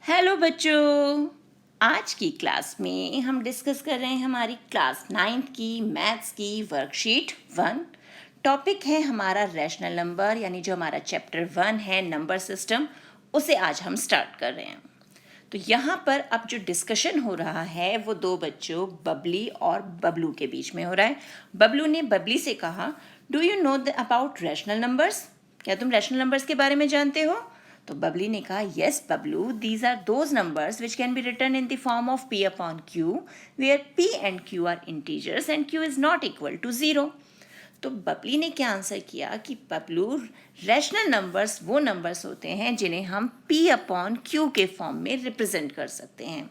Hello बच्चों, आज की क्लास में हम डिस्कस कर रहे हैं हमारी क्लास 9th की मैथ्स की वर्कशीट 1। टॉपिक है हमारा रैशनल नंबर, यानी जो हमारा चैप्टर 1 है नंबर सिस्टम, उसे आज हम स्टार्ट कर रहे हैं। तो यहाँ पर अब जो डिस्कशन हो रहा है वो दो बच्चों बबली और बबलू के बीच में हो रहा है। बबलू ने बबली से कहा, do you know about rational numbers? क्या तुम रैशनल नंबर्स के बारे में जानते हो? तो बबली ने कहा, yes Bablu, these are those numbers which can be written in the form of p upon q, where p and q are integers and q is not equal to 0। तो बबली ने क्या आंसर किया कि बबलू, रैशनल नंबर्स वो नंबर्स होते हैं जिन्हें हम p अपॉन q के फॉर्म में रिप्रेजेंट कर सकते हैं।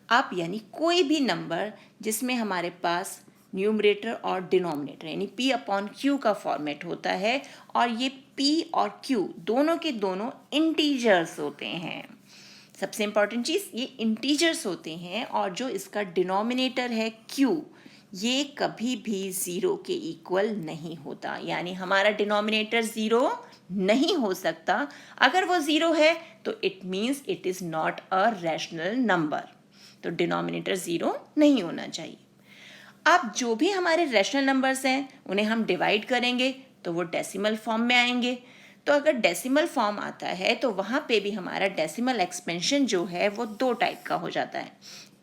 आप यानी कोई भी नंबर जिसमें हमारे पास न्यूमरेटर और डिनोमिनेटर यानी p अपॉन q का फॉर्मेट होता है, और ये p और q दोनों के दोनों इंटीजर्स होते हैं। सबसे इंपॉर्टेंट चीज़, ये इंटीजर्स होते हैं, और जो इसका डिनोमिनेटर है q, ये कभी भी ज़ीरो के इक्वल नहीं होता। यानी हमारा डिनोमिनेटर ज़ीरो नहीं हो सकता। अगर वो ज़ीरो है तो it means it is not a rational number. तो डिनोमिनेटर ज़ीरो नहीं होना चाहिए। अब जो भी हमारे रैशनल नंबर्स हैं उन्हें हम डिवाइड करेंगे तो वो डेसिमल फॉर्म में आएंगे। तो अगर डेसिमल फॉर्म आता है तो वहाँ पे भी हमारा डेसिमल एक्सपेंशन जो है वो दो टाइप का हो जाता है।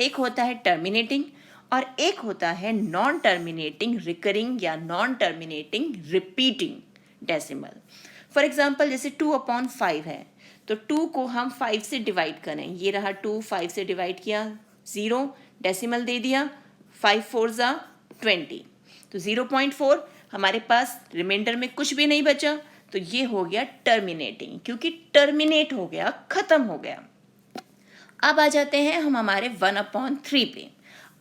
एक होता है टर्मिनेटिंग और एक होता है नॉन टर्मिनेटिंग रिकरिंग या non terminating repeating decimal. For example, जैसे 2/5 है तो 2 को हम 5 से डिवाइड करें, ये रहा 2, 5 से डिवाइड किया, 0 डेसिमल दे दिया, 5 4 ज़ा 20, तो 0.4 हमारे पास रिमाइंडर में कुछ भी नहीं बचा, तो ये हो गया टर्मिनेटिंग, क्योंकि टर्मिनेट हो गया, खत्म हो गया। अब आ जाते हैं हम हमारे 1/3 पे।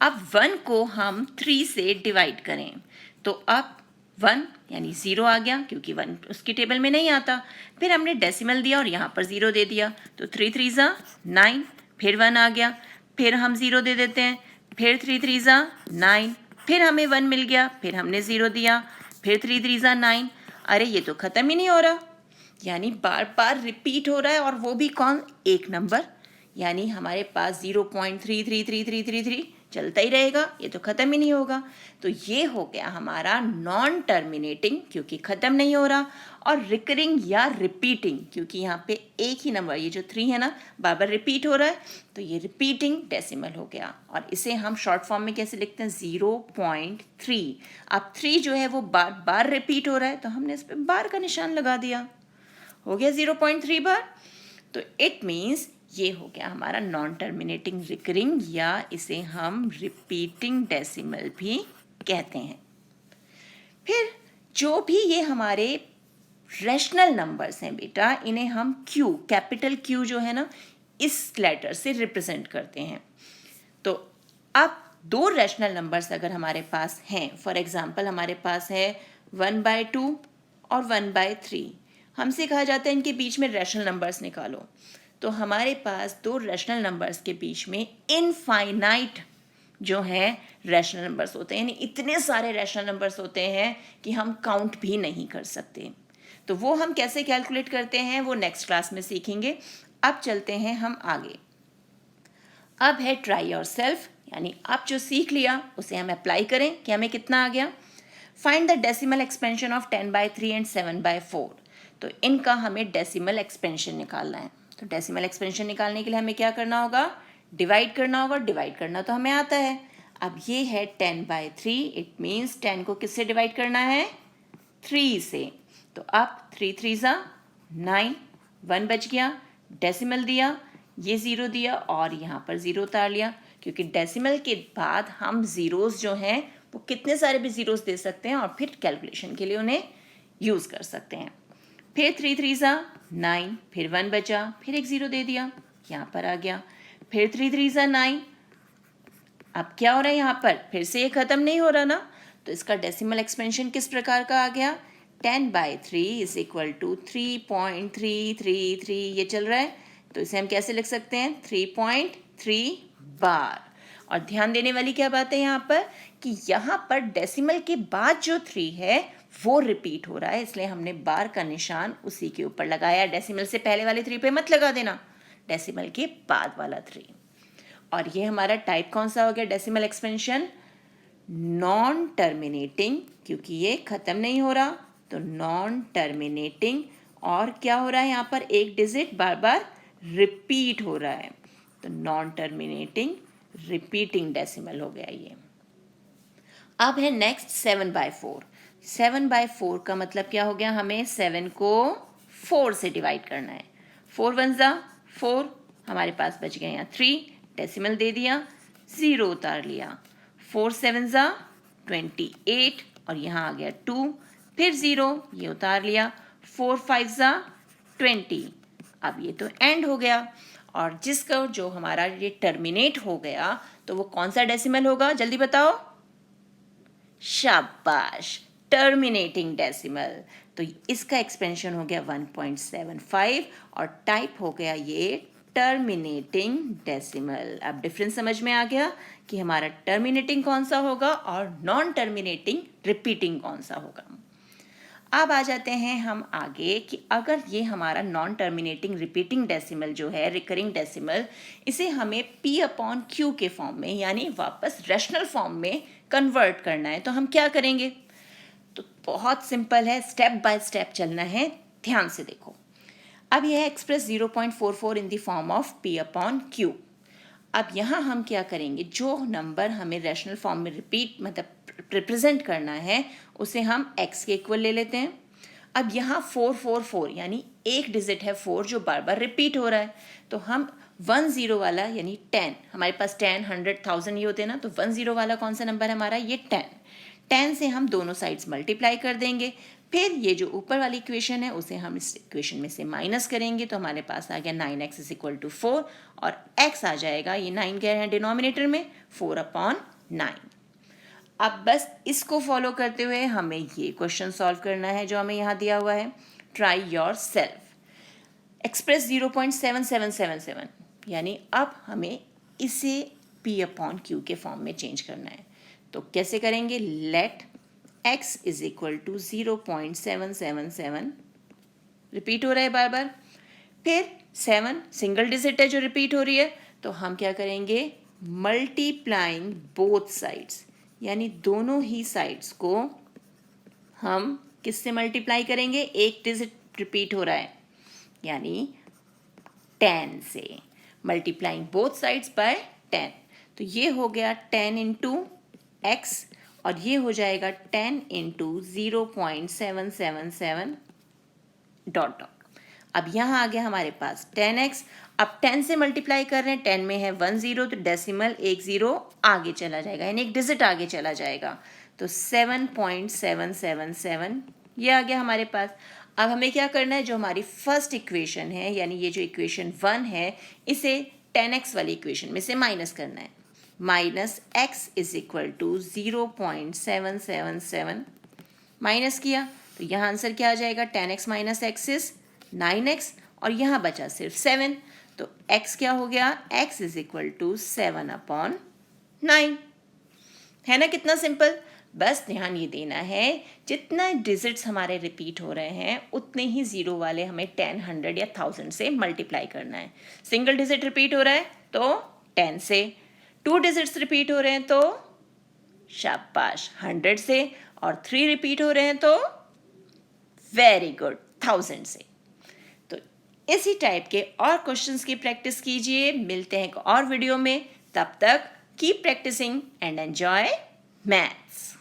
अब 1 को हम 3 से डिवाइड करें तो अब 1 यानी 0 आ गया, क्योंकि 1 उसकी टेबल में नहीं आता। फिर हमने डेसिमल दिया और यहाँ पर 0 दे दिया, तो 3 3 ज़ा 9, फिर 1 आ गया, फिर हम 0 दे देते हैं, फिर 3 3 ज़ा 9, फिर हमें 1 मिल गया, फिर हमने 0 दिया, फिर 3 3 ज़ा 9। अरे ये तो ख़त्म ही नहीं हो रहा, यानी बार बार रिपीट हो रहा है, और वो भी कौन? एक नंबर। यानी हमारे पास 0.333333 चलता ही रहेगा, ये तो ख़त्म ही नहीं होगा। तो ये हो गया हमारा नॉन टर्मिनेटिंग, क्योंकि ख़त्म नहीं हो रहा, और रिकरिंग या रिपीटिंग, क्योंकि यहाँ पे एक ही नंबर, ये जो 3 है ना, बार बार रिपीट हो रहा है, तो ये रिपीटिंग डेसिमल हो गया। और इसे हम शॉर्ट फॉर्म में कैसे लिखते हैं? 0.3। अब 3 जो है वो बार बार रिपीट हो रहा है, तो हमने इस पर बार का निशान लगा दिया, हो गया 0.3 बार। तो इट मीन्स ये हो गया हमारा नॉन टर्मिनेटिंग रिकरिंग, या इसे हम रिपीटिंग डेसिमल भी कहते हैं। फिर जो भी ये हमारे रैशनल नंबर्स हैं बेटा, इन्हें हम Q, कैपिटल Q जो है ना, इस लेटर से रिप्रेजेंट करते हैं। तो अब दो रैशनल नंबर्स अगर हमारे पास हैं, फॉर एग्जांपल हमारे पास है 1/2 और 1/3, हमसे कहा जाता है इनके बीच में रैशनल नंबर्स निकालो। तो हमारे पास दो रैशनल नंबर्स के बीच में इनफाइनाइट जो है रैशनल नंबर्स होते हैं, यानी इतने सारे रैशनल नंबर्स होते हैं कि हम काउंट भी नहीं कर सकते। तो वो हम कैसे कैलकुलेट करते हैं वो नेक्स्ट क्लास में सीखेंगे। अब चलते हैं हम आगे। अब है ट्राई योर सेल्फ, यानी आप जो सीख लिया उसे हम अप्लाई करें कि हमें कितना आ गया। Find the decimal expansion of 10/3 and 7/4। तो इनका हमें डेसिमल एक्सपेंशन निकालना है। तो डेसिमल एक्सपेंशन निकालने के लिए हमें क्या करना होगा? डिवाइड करना होगा। डिवाइड करना तो हमें आता है। अब ये है 10/3, इट मीन्स 10 को किससे डिवाइड करना है? 3 से। तो अब 3 3 ज़ा 9, 1 बच गया, डेसिमल दिया, ये 0 दिया और यहाँ पर 0 उतार लिया, क्योंकि डेसिमल के बाद हम ज़ीरोज़ जो हैं वो कितने सारे भी ज़ीरोज़ दे सकते हैं, और फिर कैलकुलेशन के लिए उन्हें यूज़ कर सकते हैं। फिर 3 3 ज़ा 9, फिर 1 बचा, फिर एक 0 दे दिया, यहाँ पर आ गया, फिर 3 3 ज़ा 9। अब क्या हो रहा है यहाँ पर? फिर से ये ख़त्म नहीं हो रहा ना, तो इसका डेसिमल एक्सपेंशन किस प्रकार का आ गया? 10/3 इज इक्वल टू 3.333, ये चल रहा है। तो इसे हम कैसे लिख सकते हैं? 3.3 बार। और ध्यान देने वाली क्या बात है यहाँ पर, कि यहाँ पर डेसिमल के बाद जो 3 है वो रिपीट हो रहा है, इसलिए हमने बार का निशान उसी के ऊपर लगाया। डेसिमल से पहले वाले 3 पे मत लगा देना, डेसिमल के बाद वाला 3। और ये हमारा टाइप कौन सा हो गया डेसिमल एक्सपेंशन? नॉन टर्मिनेटिंग, क्योंकि ये ख़त्म नहीं हो रहा, तो नॉन टर्मिनेटिंग। और क्या हो रहा है यहाँ पर? एक डिजिट बार बार रिपीट हो रहा है, तो नॉन टर्मिनेटिंग रिपीटिंग डेसिमल हो गया ये। अब है नेक्स्ट 7/4। 7/4 का मतलब क्या हो गया? हमें 7 को 4 से डिवाइड करना है। 4 1 ज़ा 4, हमारे पास बच गए यहाँ 3, डेसिमल दे दिया, 0 उतार लिया। 4 7 ज़ा 28 और यहाँ आ गया 2, फिर 0, ये उतार लिया। 4 5 ज़ा 20, अब ये तो एंड हो गया। और जिसका जो हमारा ये टर्मिनेट हो गया तो वो कौन सा डेसिमल होगा? जल्दी बताओ। शाबाश, टर्मिनेटिंग डेसिमल। तो इसका एक्सपेंशन हो गया 1.75 और टाइप हो गया ये टर्मिनेटिंग डेसिमल। अब डिफरेंस समझ में आ गया कि हमारा टर्मिनेटिंग कौन सा होगा और नॉन टर्मिनेटिंग रिपीटिंग कौन सा होगा। अब आ जाते हैं हम आगे कि अगर ये हमारा नॉन टर्मिनेटिंग रिपीटिंग डेसिमल जो है, रिकरिंग डेसिमल, इसे हमें P/Q के फॉर्म में यानी वापस रैशनल फॉर्म में कन्वर्ट करना है, तो हम क्या करेंगे? तो बहुत सिंपल है, स्टेप बाय स्टेप चलना है, ध्यान से देखो। अब यह express 0.44 in the form of P/Q। अब यहाँ हम क्या करेंगे? जो नंबर हमें रैशनल फॉर्म में मतलब रिप्रेजेंट करना है उसे हम x के इक्वल ले लेते हैं। अब यहाँ 4 4 4 यानी एक डिजिट है 4 जो बार बार रिपीट हो रहा है, तो हम 10 वाला यानी 10, हमारे पास 10 100 1000 ये होते हैं ना, तो 10 वाला कौन सा नंबर है हमारा? ये 10 से हम दोनों साइड्स मल्टीप्लाई कर देंगे। फिर ये जो ऊपर वाली इक्वेशन है उसे हम इस इक्वेशन में से माइनस करेंगे, तो हमारे पास आ गया 9x इज इक्वल टू 4 और x आ जाएगा, ये 9 क्या है डिनोमिनेटर में? 4/9। अब बस इसको फॉलो करते हुए हमें ये क्वेश्चन सॉल्व करना है जो हमें यहाँ दिया हुआ है। Try your self. एक्सप्रेस 0.7777 यानी अब हमें इसे P/Q के फॉर्म में चेंज करना है, तो कैसे करेंगे? Let x is equal to 0.777, repeat हो रहा है बार बार, फिर 7 सिंगल डिजिट है जो रिपीट हो रही है, तो हम क्या करेंगे? मल्टीप्लाइंग बोथ साइड्स, यानी दोनों ही साइड्स को हम किससे मल्टीप्लाई करेंगे? एक डिजिट रिपीट हो रहा है यानी 10 से, मल्टीप्लाइंग बोथ साइड्स बाय 10, तो ये हो गया 10 इंटू x और ये हो जाएगा 10 इंटू 0.777 डॉट डॉट। अब यहाँ आ गया हमारे पास 10x, अब 10 से मल्टीप्लाई कर रहे हैं, 10 में है 10 तो डेसिमल एक 0 आगे चला जाएगा यानी एक डिजिट आगे चला जाएगा, तो 7.777 ये आ गया हमारे पास। अब हमें क्या करना है? जो हमारी फर्स्ट इक्वेशन है यानी ये जो इक्वेशन 1 है इसे 10x वाली इक्वेशन में से माइनस करना है। Minus x is equal to 0.777 minus किया, तो यहाँ आंसर क्या आ जाएगा? 10x minus x is 9x और यहाँ बचा सिर्फ 7, तो x क्या हो गया? x is equal to 7/9। है ना कितना सिंपल? बस ध्यान ये देना है जितना डिजिट्स हमारे रिपीट हो रहे हैं उतने ही जीरो वाले हमें 10 100 या 1000 से मल्टीप्लाई करना है। सिंगल डिजिट रिपीट हो रहा है तो 10 से, 2 डिजिट्स रिपीट हो रहे हैं तो शाबाश 100 से, और 3 रिपीट हो रहे हैं तो वेरी गुड 1000 से। तो इसी टाइप के और क्वेश्चंस की प्रैक्टिस कीजिए। मिलते हैं एक और वीडियो में, तब तक keep practising and enjoy maths.